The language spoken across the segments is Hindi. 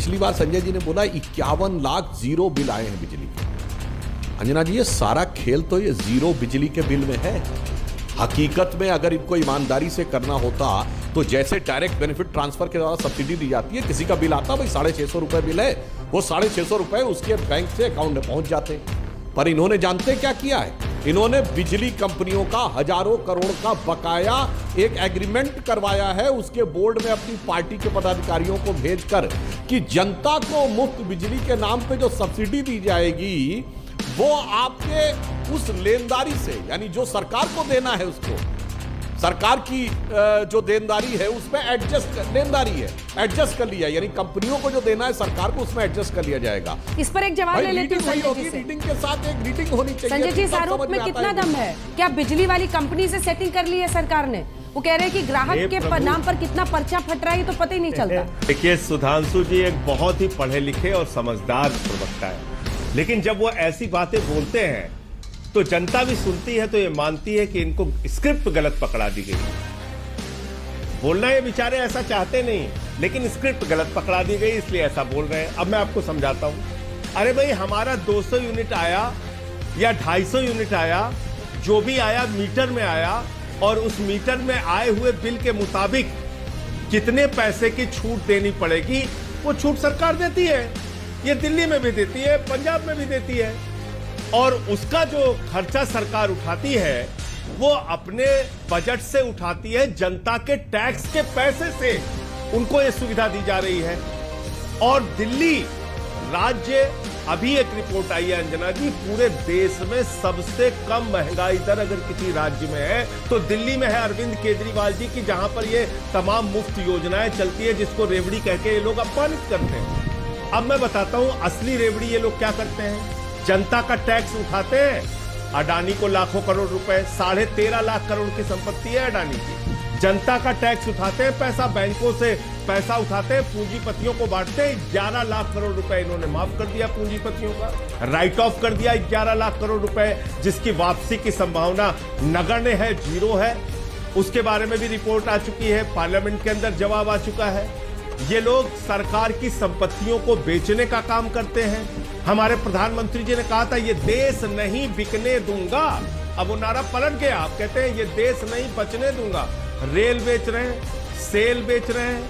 पिछली बार संजय जी ने बोला 51 लाख जीरो बिल आए हैं बिजली के। अंजना जी, ये सारा खेल तो ये जीरो बिजली के बिल में है। हकीकत में अगर इनको ईमानदारी से करना होता तो जैसे डायरेक्ट बेनिफिट ट्रांसफर के द्वारा सब्सिडी दी जाती है, किसी का बिल आता भाई 650 रुपए बिल है, वो 650 रुपए उसके बैंक से अकाउंट में पहुंच जाते। पर इन्होंने जानते क्या किया है? इन्होंने बिजली कंपनियों का हजारों करोड़ का बकाया एक एग्रीमेंट करवाया है उसके बोर्ड में अपनी पार्टी के पदाधिकारियों को भेजकर कि जनता को मुफ्त बिजली के नाम पे जो सब्सिडी दी जाएगी वो आपके उस लेनदारी से, यानी जो सरकार को देना है उसको, सरकार की जो देनदारी है उसमें लेनदारी है एडजस्ट कर लिया, यानी कंपनियों को जो देना है सरकार को उसमें एडजस्ट कर लिया जाएगा। इस पर एक जवाब ले लेती हूं संजय जी से। रीडिंग के साथ एक रीडिंग होनी चाहिए। संजय जी, इस आरोप में कितना दम है? क्या बिजली वाली कंपनी से सेटिंग कर ली है सरकार ने? वो कह रहे हैं कि ग्राहक के नाम पर कितना पर्चा फट रहा है तो पता ही नहीं चलता। देखिए, सुधांशु जी एक बहुत ही पढ़े लिखे और समझदार प्रवक्ता है, लेकिन जब वो ऐसी बातें बोलते हैं तो जनता भी सुनती है तो ये मानती है कि इनको स्क्रिप्ट गलत पकड़ा दी गई। बोलना ये बेचारे ऐसा चाहते नहीं, लेकिन स्क्रिप्ट गलत पकड़ा दी गई इसलिए ऐसा बोल रहे हैं। अब मैं आपको समझाता हूं। अरे भाई, हमारा 200 यूनिट आया या 250 यूनिट आया, जो भी आया मीटर में आया, और उस मीटर में आए हुए बिल के मुताबिक कितने पैसे की छूट देनी पड़ेगी वो छूट सरकार देती है। ये दिल्ली में भी देती है, पंजाब में भी देती है, और उसका जो खर्चा सरकार उठाती है वो अपने बजट से उठाती है, जनता के टैक्स के पैसे से उनको ये सुविधा दी जा रही है। और दिल्ली राज्य, अभी एक रिपोर्ट आई है अंजना जी, पूरे देश में सबसे कम महंगाई दर अगर किसी राज्य में है तो दिल्ली में है, अरविंद केजरीवाल जी की, जहां पर ये तमाम मुफ्त योजनाएं चलती है जिसको रेवड़ी कह के ये लोग अपमानित करते हैं। अब मैं बताता हूं असली रेवड़ी ये लोग क्या करते हैं। जनता का टैक्स उठाते हैं, अडानी को लाखों करोड़ रुपए, 13.5 लाख करोड़ की संपत्ति है अडानी की। जनता का टैक्स उठाते हैं, पैसा बैंकों से पैसा उठाते हैं, पूंजीपतियों को बांटते हैं। 11 लाख करोड़ रुपए इन्होंने माफ कर दिया पूंजीपतियों का, राइट ऑफ कर दिया 11 लाख करोड़ रुपए, जिसकी वापसी की संभावना नगण्य है, जीरो है। उसके बारे में भी रिपोर्ट आ चुकी है, पार्लियामेंट के अंदर जवाब आ चुका है। ये लोग सरकार की संपत्तियों को बेचने का काम करते हैं। हमारे प्रधानमंत्री जी ने कहा था ये देश नहीं बिकने दूंगा, अब वो नारा पलट गया। आप कहते हैं ये देश नहीं बचने दूंगा। रेल बेच रहे हैं, सेल बेच रहे हैं,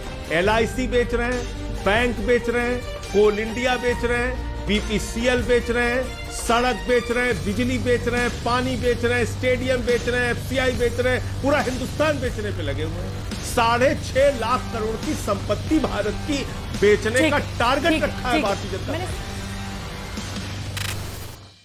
LIC बेच रहे हैं, बैंक बेच रहे हैं, कोल इंडिया बेच रहे हैं, BPCL बेच रहे हैं, सड़क बेच रहे हैं, बिजली बेच रहे हैं, पानी बेच रहे हैं, स्टेडियम बेच रहे हैं, FCI बेच रहे हैं, पूरा हिंदुस्तान बेचने पे लगे हुए हैं। 6.5 लाख करोड़ की संपत्ति भारत की बेचने का टारगेट रखा है भारतीय जनता पार्टी।